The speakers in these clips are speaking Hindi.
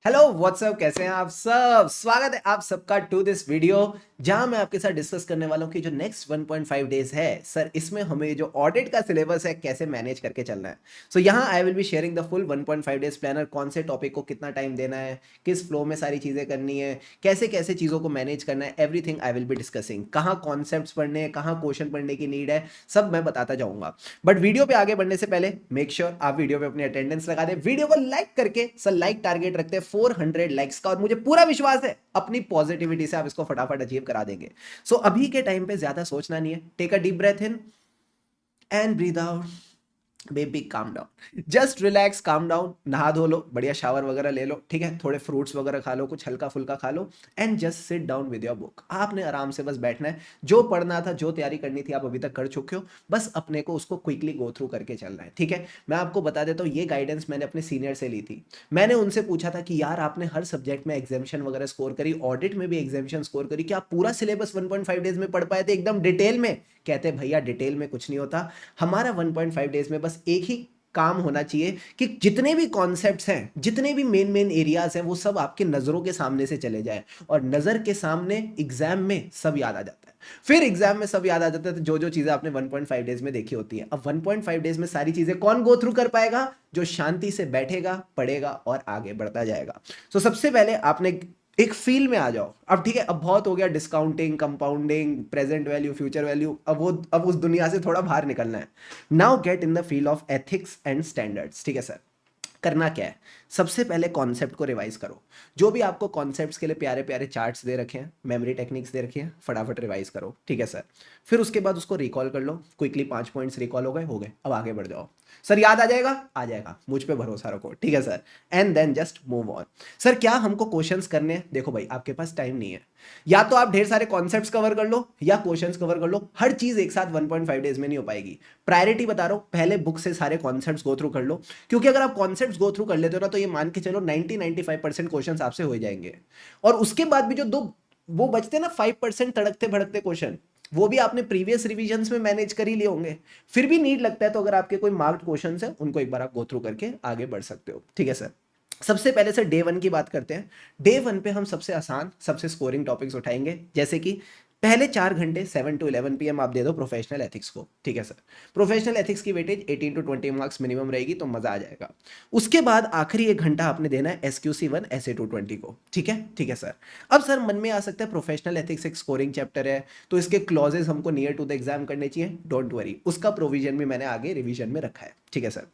हेलो व्हाट्सअप, कैसे हैं आप सब। स्वागत है आप सबका टू दिस वीडियो, जहां मैं आपके साथ डिस्कस करने वाला हूं कि जो नेक्स्ट 1.5 डेज है सर, इसमें हमें जो ऑडिट का सिलेबस है कैसे मैनेज करके चलना है। सो यहां I will be sharing the full 1.5 days planner, कौन से टॉपिक को कितना टाइम देना है, किस फ्लो में सारी चीजें करनी है, कैसे कैसे चीजों को मैनेज करना है, everything I will be discussing. कहाँ कॉन्सेप्ट्स पढ़ने हैं, कहाँ क्वेश्चन पढ़ने की नीड है, सब मैं बताता जाऊंगा। बट वीडियो पे आगे बढ़ने से पहले मेक श्योर आप वीडियो पे अपनी अटेंडेंस लगा दे, वीडियो को लाइक करके। सर लाइक टारगेट रखते हैं 400 लाइक्स का, और मुझे पूरा विश्वास है अपनी पॉजिटिविटी से आप इसको फटाफट अचीव करा देंगे। सो अभी के टाइम पे ज्यादा सोचना नहीं है। Take a deep breath in and breathe out. Baby calm down, just relax, calm down, नहा धो लो, बढ़िया शावर वगैरह ले लो, ठीक है, थोड़े फ्रूट्स वगैरह खा लो, कुछ हल्का फुल्का खा लो, and just sit down with your book. आपने आराम से बस बैठना है। जो पढ़ना था, जो तैयारी करनी थी, आप अभी तक कर चुके हो, बस अपने को उसको क्विकली गो थ्रू करके चलना है, ठीक है। मैं आपको बता देता हूँ, ये गाइडेंस मैंने अपने सीनियर से ली थी। मैंने उनसे पूछा था कि यार आपने हर सब्जेक्ट में एग्जामिशन वगैरह स्कोर करी, ऑडिट में भी एग्जामिशन स्कोर करी, क्या आप पूरा सिलेबस 1.5 डेज में पढ़ पाए थे एकदम डिटेल में। कहते भैया डिटेल में कुछ नहीं होता, हमारा 1.5 डेज में बस एक ही काम होना चाहिए कि जितने भी कॉन्सेप्ट्स हैं, जितने भी मेन मेन एरियाज हैं, वो सब आपके नजरों के सामने से चले जाए, और नजर के सामने एग्जाम में सब याद आ जाता है। फिर एग्जाम में सब याद आ जाता है, तो जो जो चीजें आपने 1.5 डेज में देखी होती है। अब 1.5 डेज में सारी चीजें कौन गो थ्रू कर पाएगा? जो शांति से बैठेगा, पढ़ेगा और आगे बढ़ता जाएगा। तो सबसे पहले आपने एक फील में आ जाओ। अब ठीक है, अब बहुत हो गया discounting, compounding, present value, future value, अब उस दुनिया से थोड़ा बाहर निकलना है। Now get in the field of ethics and standards. ठीक है सर, करना क्या है? सबसे पहले कॉन्सेप्ट को रिवाइज करो। जो भी आपको कॉन्सेप्ट्स के लिए प्यारे प्यारे चार्ट्स दे रखे हैं, मेमोरी टेक्निक्स दे रखी हैं, फटाफट रिवाइज करो, ठीक है सर। फिर उसके बाद उसको रिकॉल कर लो क्विकली। 5 पॉइंट्स रिकॉल हो गए, अब आगे बढ़ जाओ। सर याद आ जाएगा? आ जाएगा, मुझ पे भरोसा रखो, ठीक है sir. And then just move on. Sir क्या हमको क्वेश्चंस करने हैं? देखो भाई, आपके पास टाइम नहीं है। या तो आप ढेर सारे कॉन्सेप्ट्स कवर कर लो, या क्वेश्चंस कवर कर लो। हर चीज एक साथ 1.5 डेज में नहीं हो पाएगी। प्रायोरिटी बता रहा हूं, पहले बुक से सारे कॉन्सेप्ट्स गो थ्रू कर लो। क्योंकि अगर आप कॉन्सेप्ट्स गो थ्रू कर लेते हो ना, तो ये मान के चलो 90-95% क्वेश्चंस आपसे हो जाएंगे। और उसके बाद भी जो दो वो बचते हैं ना 5% तड़कते भड़कते क्वेश्चन, वो भी आपने प्रीवियस रिवीजन्स में मैनेज कर ही लिए होंगे। फिर भी नीड लगता है, तो अगर आपके कोई मार्क्ड क्वेश्चंस है, उनको एक बार आप गो थ्रू करके आगे बढ़ सकते हो, ठीक है सर। सबसे पहले से डे वन की बात करते हैं। डे वन पे हम सबसे आसान, सबसे स्कोरिंग टॉपिक्स उठाएंगे, जैसे कि पहले 4 घंटे 7 to 11 PM आप दे दो प्रोफेशनल एथिक्स को, ठीक है सर। प्रोफेशनल एथिक्स की वेटेज 18 to 20 मार्क्स मिनिमम रहेगी, तो मजा आ जाएगा। उसके बाद आखिरी 1 घंटा आपने देना है SQC1 SA220 को, ठीक है सर। अब सर मन में आ सकता है प्रोफेशनल एथिक्स एक स्कोरिंग चैप्टर है, तो इसके क्लॉजेस हमको नियर टू द एग्जाम करने चाहिए। डोंट वरी, उसका प्रोविजन भी मैंने आगे रिवीजन में रखा है, ठीक है सर।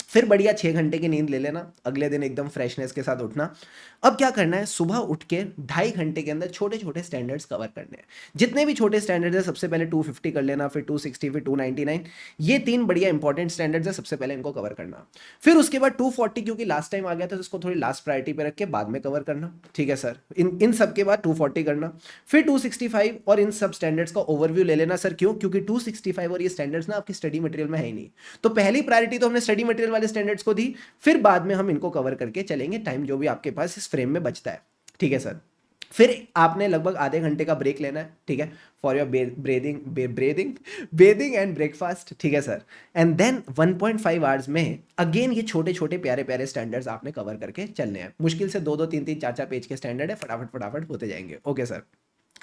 फिर बढ़िया 6 घंटे की नींद ले लेना, अगले दिन एकदम फ्रेशनेस के साथ उठना। अब क्या करना है, सुबह उठ के 2.5 घंटे के अंदर छोटे छोटे स्टैंडर्ड्स कवर करने हैं। जितने भी छोटे स्टैंडर्ड्स है, सबसे पहले 250 कर लेना, फिर 260, फिर 299। ये 3 बढ़िया इंपॉर्टेंट स्टैंडर्ड्स है, सबसे पहले इनको कवर करना। फिर उसके बाद 240, क्योंकि लास्ट टाइम आ गया था, तो इसको थोड़ी लास्ट प्रायोरिटी पे रख के बाद में कवर करना, ठीक है सर। इन इन सब के बाद 240 करना, फिर 265, और इन सब स्टैंडर्ड्स का ओवरव्यू ले लेना। सर क्यों? क्योंकि 265 और ये स्टैंडर्ड्स ना आपकी स्टडी मटेरियल में है ही नहीं। तो पहली प्रायोरिटी तो हमने स्टडी मटेरियल वाले स्टैंडर्ड्स को दी, फिर बाद में हम इनको कवर करके चलेंगे, टाइम जो भी आपके पास इस फ्रेम में बचता है, ठीक है सर। फिर आपने लगभग आधे घंटे का ब्रेक लेना है, ठीक है, for your bathing and breakfast, ठीक है सर। एंड देन 1.5 आवर्स में अगेन ये छोटे छोटे प्यारे प्यारे स्टैंडर्ड्स आपने कवर करके चलने हैं। मुश्किल से 2-2 3-3 4-4 पेज के स्टैंडर्ड है, फटाफट फटाफट होते जाएंगे, ओके सर।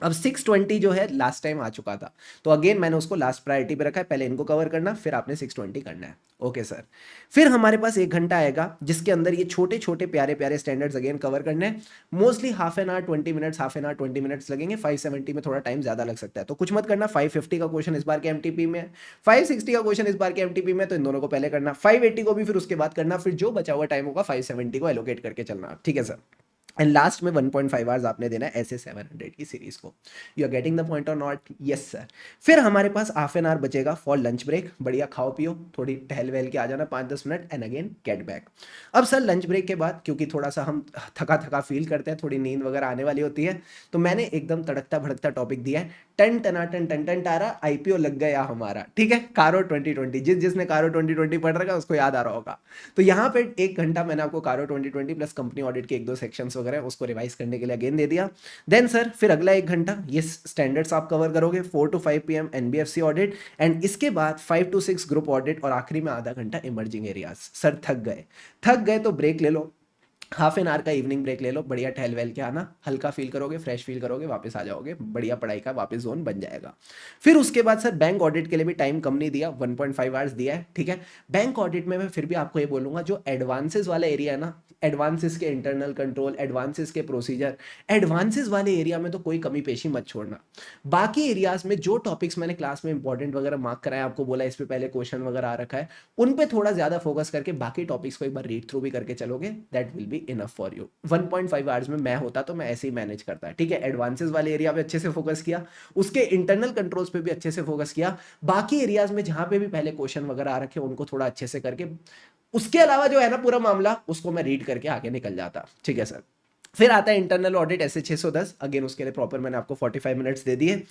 अब 620 जो है लास्ट टाइम आ चुका था, तो अगेन मैंने उसको लास्ट प्रायोरिटी पे रखा है। पहले इनको कवर करना, फिर आपने 620 करना है, ओके सर। फिर हमारे पास 1 घंटा आएगा, जिसके अंदर ये छोटे छोटे प्यारे प्यारे स्टैंडर्ड्स अगेन कवर करने हैं। Mostly half an our 20 minutes, half an our 20 minutes लगेंगे। 570 में थोड़ा टाइम ज्यादा लग सकता है, तो कुछ मत करना। 550 का क्वेश्चन इस बार के एमटीपी में, 560 का क्वेश्चन इस बार के एमटीपी में, तो इन दोनों को पहले करना। 580 को भी फिर उसके बाद करना, फिर जो बचा हुआ टाइम होगा 570 को एलोकेट करके चलना, ठीक है सर। एंड लास्ट में 1.5 आवर्स आपने देना है ऐसे 700 की सीरीज को। You are getting the point और नॉट? Yes sir. फिर हमारे पास हाफ एन आवर बचेगा फॉर लंच ब्रेक। बढ़िया खाओ पियो, थोड़ी टहल वहल के आ जाना 5-10 minute, and again get back. अब सर लंच ब्रेक के बाद, क्योंकि थोड़ा सा हम थका थका फील करते हैं, थोड़ी नींद वगैरह आने वाली होती है, तो मैंने एकदम तड़कता भड़कता टॉपिक दिया है। टन टनाटन टन टन टारा, आईपीओ लग गया हमारा, ठीक है, कारो 2020। जिसने कारो 2020 पढ़ रखा है उसको याद आ रहा होगा। तो यहाँ पे 1 घंटा मैंने आपको कारो 2020 प्लस कंपनी ऑडिट के 1-2 सेक्शंस वगैरह उसको रिवाइज करने के लिए अगेन दे दिया। देन सर फिर अगला 1 घंटा ये स्टैंडर्ड्स आप कवर करोगे। 4 to 5 PM NBFC audit, and इसके बाद 5 to 6 ग्रुप ऑडिट, और आखिरी में आधा घंटा इमर्जिंग एरियाज। सर थक गए तो ब्रेक ले लो, हाफ एन आवर का इवनिंग ब्रेक ले लो, बढ़िया टहल वहल के आना, हल्का फील करोगे, फ्रेश फील करोगे, वापस आ जाओगे, बढ़िया पढ़ाई का वापस जोन बन जाएगा। फिर उसके बाद सर बैंक ऑडिट के लिए भी टाइम कम नहीं दिया, 1.5 आवर्स दिया है, ठीक है। बैंक ऑडिट में मैं फिर भी आपको ये बोलूंगा, जो एडवांसेस वाला एरिया है ना, एडवांसेस के इंटरनल कंट्रोल, एडवांसेस के प्रोसीजर, एडवांसेस वाले एरिया में तो कोई कमी पेशी मत छोड़ना। बाकी एरियाज में जो टॉपिक्स मैंने क्लास में इंपॉर्टेंट वगैरह मार्क कराया, आपको बोला इस पे पहले क्वेश्चन वगैरह आ रखा है, उन पे थोड़ा ज्यादा फोकस करके बाकी टॉपिक्स को एक बार रीड थ्रू भी करके चलोगे, that will be enough for you. 1.5 hours में मैं होता तो मैं ऐसे ही मैनेज करता, ठीक है। एडवांसेस वाले एरिया पे अच्छे से फोकस किया, उसके इंटरनल कंट्रोल्स पे भी अच्छे से फोकस किया, बाकी एरियाज में जहां पे भी पहले क्वेश्चन वगैरह आ रखे उनको थोड़ा अच्छे से करके, उसके अलावा जो है ना पूरा मामला, उसको मैं रीड करके आगे निकल जाता, ठीक है सर। फिर आता है इंटरनल ऑडिट ऐसे 610, अगेन उसके लिए प्रॉपर मैंने आपको 45 मिनट्स दे दिए।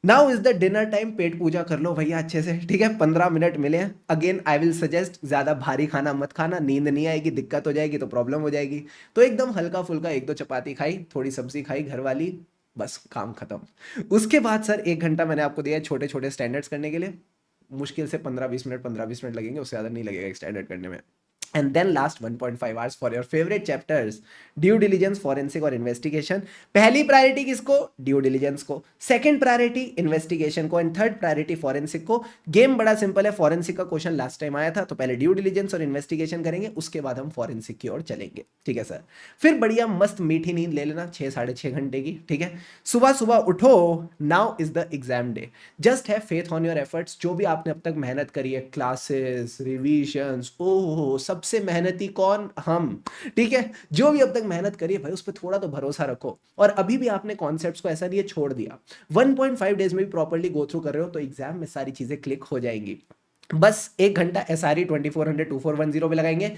Now is the dinner time, पेट पूजा कर लो भैया अच्छे से, ठीक है। 15 मिनट मिले हैं, अगेन आई विल सजेस्ट ज्यादा भारी खाना मत खाना, नींद नहीं आएगी, दिक्कत हो जाएगी तो प्रॉब्लम हो जाएगी। तो एकदम हल्का फुल्का एक दो चपाती खाई, थोड़ी सब्जी खाई घर वाली, बस काम खत्म। उसके बाद सर 1 घंटा मैंने आपको दिया है छोटे छोटे स्टैंडर्ड्स करने के लिए, मुश्किल से 15-20 मिनट, 15-20 मिनट लगेंगे, उससे ज़्यादा नहीं लगेगा एक स्टैंडर्ड करने में। And then last 1.5 hours for your favourite chapters, due diligence, forensic और इन्वेस्टिगेशन। पहली प्रायोरिटी किसको? ड्यू डिलीजेंस को, सेकंड प्रायोरिटी इन्वेस्टिगेशन को, एंड थर्ड प्रायोरिटी फॉरेंसिक को। गेम बड़ा सिंपल है, फॉरेंसिक का क्वेश्चन लास्ट टाइम आया था, तो पहले ड्यू डिलीजेंस और इन्वेस्टिगेशन करेंगे, उसके बाद हम फॉरेंसिक की ओर चलेंगे, ठीक है सर। फिर बढ़िया मस्त मीठी नींद ले लेना 6-6.5 घंटे की, ठीक है। सुबह सुबह उठो, now is the exam day, just have faith on your efforts. जो भी आपने अब तक मेहनत करी है, क्लासेस, रिविजन्स, ओहो, सबसे मेहनती कौन? हम, ठीक है। जो भी अब तक मेहनत करी है भाई, उस पर थोड़ा तो भरोसा रखो, और अभी भी आपने कॉन्सेप्ट्स को ऐसा नहीं है छोड़ दिया, 1.5 डेज में भी प्रॉपर्ली गो थ्रू कर रहे हो, तो एग्जाम में सारी चीजें क्लिक हो जाएंगी। बस 1 घंटा SRE 2400 2410 पे लगाएंगे।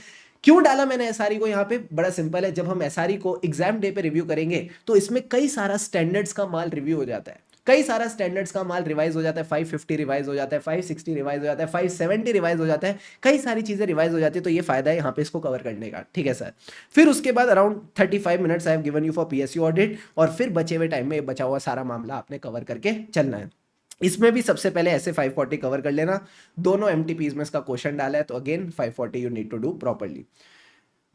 क्यों डाला मैंने SRE को यहाँ पे? बड़ा सिंपल है, जब हम SRE को एग्जाम डे पे रिव्यू करेंगे तो इसमें कई सारा स्टैंडर्ड्स का माल रिव्यू हो जाता है, कई सारा स्टैंडर्ड्स का माल रिवाइज हो जाता है, 550 रिवाइज हो जाता है, 560 रिवाइज हो जाता है, 570 रिवाइज हो जाता है, कई सारी चीजें रिवाइज हो जाती है, तो ये फायदा है यहाँ पे इसको कवर करने का, ठीक है सर। फिर उसके बाद around 35 minutes I have given you for PSU audit, और फिर बचे हुए टाइम में बचा हुआ सारा मामला आपने कवर करके चलना है। इसमें भी सबसे पहले ऐसे 540 कवर कर लेना, दोनों MTPs में इसका क्वेश्चन डाला है, तो again 540 you need to do properly.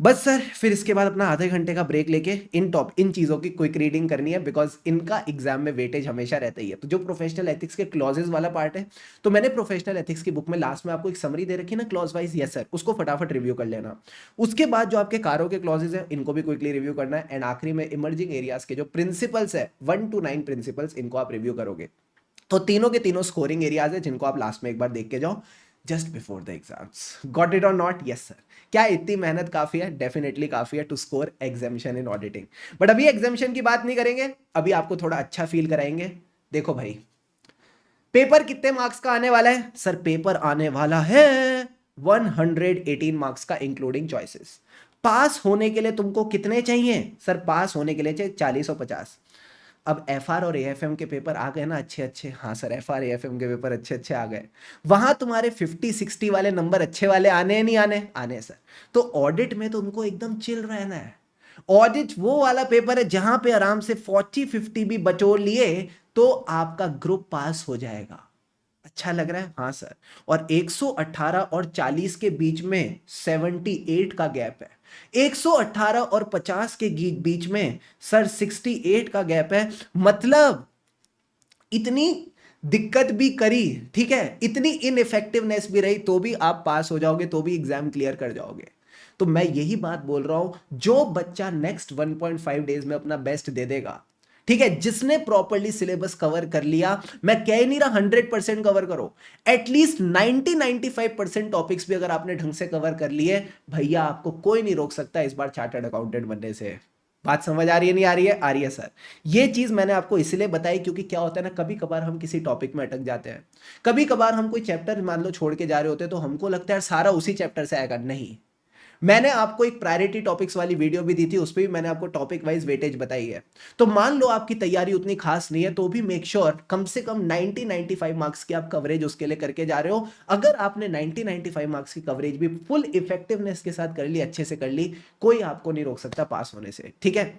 बस सर, फिर इसके बाद अपना आधे घंटे का ब्रेक लेके इन चीज़ों की क्विक रीडिंग करनी है, बिकॉज इनका एग्जाम में वेटेज हमेशा रहता ही है। तो जो प्रोफेशनल एथिक्स के क्लॉजेज वाला पार्ट है, तो मैंने प्रोफेशनल एथिक्स की बुक में लास्ट में आपको एक समरी दे रखी है ना क्लॉज वाइज, यस सर, उसको फटाफट रिव्यू कर लेना। उसके बाद जो आपके कारों के क्लॉजेज हैं, इनको भी क्विकली रिव्यू करना है, एंड आखिरी में इमर्जिंग एरियाज के जो प्रिंसिपल्स है, 1 to 9 प्रिंसिपल्स, इनको आप रिव्यू करोगे। तो तीनों के तीनों स्कोरिंग एरियाज है, जिनको आप लास्ट में एक बार देख के जाओ, just before the exams. Got it और नॉट? Yes sir. क्या इतनी मेहनत काफी है? डेफिनेटली काफी है to score examination in auditing. But अभी एग्जामिशन की बात नहीं करेंगे, अभी आपको थोड़ा अच्छा फील कराएंगे। देखो भाई, पेपर कितने मार्क्स का आने वाला है? सर पेपर आने वाला है 118 मार्क्स का, इंक्लूडिंग चॉइसेस। पास होने के लिए तुमको कितने चाहिए? सर पास होने के लिए चाहिए 40 और 50। अब FR और AFM के पेपर आ गए ना अच्छे अच्छे, हाँ सर FR AFM के पेपर अच्छे अच्छे आ गए, वहां तुम्हारे 50-60 वाले नंबर अच्छे वाले आने नहीं आने? आने सर। तो ऑडिट में तो उनको एकदम चिल रहना है। ऑडिट वो वाला पेपर है जहां पे आराम से 40-50 भी बटोर लिए तो आपका ग्रुप पास हो जाएगा। अच्छा लग रहा है? हाँ सर। और 118 और 40 के बीच में 78 का गैप है, 118 और 50 के बीच में सर 68 का गैप है। मतलब इतनी दिक्कत भी करी, ठीक है, इतनी इनइफेक्टिवनेस भी रही, तो भी आप पास हो जाओगे, तो भी एग्जाम क्लियर कर जाओगे। तो मैं यही बात बोल रहा हूं, जो बच्चा नेक्स्ट 1.5 डेज में अपना बेस्ट दे देगा, ठीक है, जिसने प्रॉपरली सिलेबस कवर कर लिया, मैं कह ही नहीं रहा 100% कवर करो, एटलीस्ट 90-95% टॉपिक्स भी अगर आपने ढंग से कवर कर लिए, भैया आपको कोई नहीं रोक सकता इस बार चार्टर्ड अकाउंटेंट बनने से। बात समझ आ रही है? नहीं आ रही है? आ रही है सर। ये चीज मैंने आपको इसलिए बताई क्योंकि क्या होता है ना, कभी कभार हम किसी टॉपिक में अटक जाते हैं, कभी कभार हम कोई चैप्टर मान लो छोड़ के जा रहे होते हैं, तो हमको लगता है सारा उसी चैप्टर से आएगा। नहीं, मैंने आपको एक प्रायोरिटी टॉपिक्स वाली वीडियो भी दी थी, उस पर भी मैंने आपको टॉपिक वाइज वेटेज बताई है। तो मान लो आपकी तैयारी उतनी खास नहीं है, तो भी मेक श्योर कम से कम 90-95 मार्क्स की आप कवरेज उसके लिए करके जा रहे हो। अगर आपने 90-95 मार्क्स की कवरेज भी फुल इफेक्टिवनेस के साथ कर ली, अच्छे से कर ली, कोई आपको नहीं रोक सकता पास होने से, ठीक है।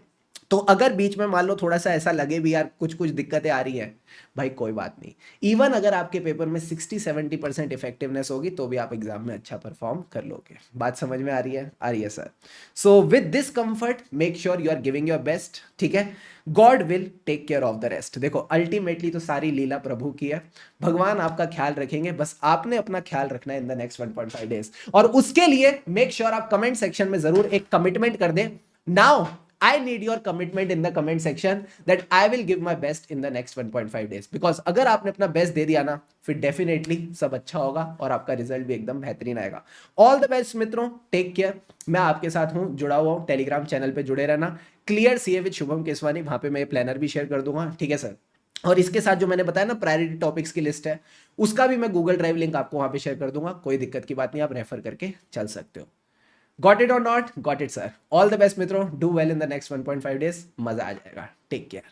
तो अगर बीच में मान लो थोड़ा सा ऐसा लगे भी यार कुछ कुछ दिक्कतें आ रही हैं, भाई कोई बात नहीं। इवन अगर आपके पेपर में 60-70% इफेक्टिवनेस होगी तो भी आप एग्जाम में अच्छा परफॉर्म कर लोगे। बात समझ में आ रही है sir. So with this comfort make sure you are giving your best, ठीक है। God will take care of the rest. देखो अल्टीमेटली तो सारी लीला प्रभु की है, भगवान आपका ख्याल रखेंगे, बस आपने अपना ख्याल रखना है इन द नेक्स्ट 1.5 डेज। और उसके लिए मेक श्योर आप कमेंट सेक्शन में जरूर एक कमिटमेंट कर दें। Now I need your commitment in the comment section that I will give my best in the next 1.5 days, because अगर आपने अपना बेस्ट दे दिया ना, फिर डेफिनेटली सब अच्छा होगा और आपका रिजल्ट भी एकदम बेहतरीन आएगा। ऑल द बेस्ट मित्रों, टेक केयर। मैं आपके साथ हूं, जुड़ा हुआ हूं, टेलीग्राम चैनल पे जुड़े रहना, clear CA with Shubham Keswani, वहां पे मैं प्लानर भी शेयर कर दूंगा, ठीक है सर। और इसके साथ जो मैंने बताया ना प्रायोरिटी टॉपिक्स की लिस्ट है, उसका भी मैं गूगल ड्राइव लिंक आपको वहां पे शेयर कर दूंगा, कोई दिक्कत की बात नहीं, आप रेफर करके चल सकते हो। Got it or not? Got it, sir. All the best, मित्रों. Do well in the next 1.5 days. मजा आ जाएगा. Take care.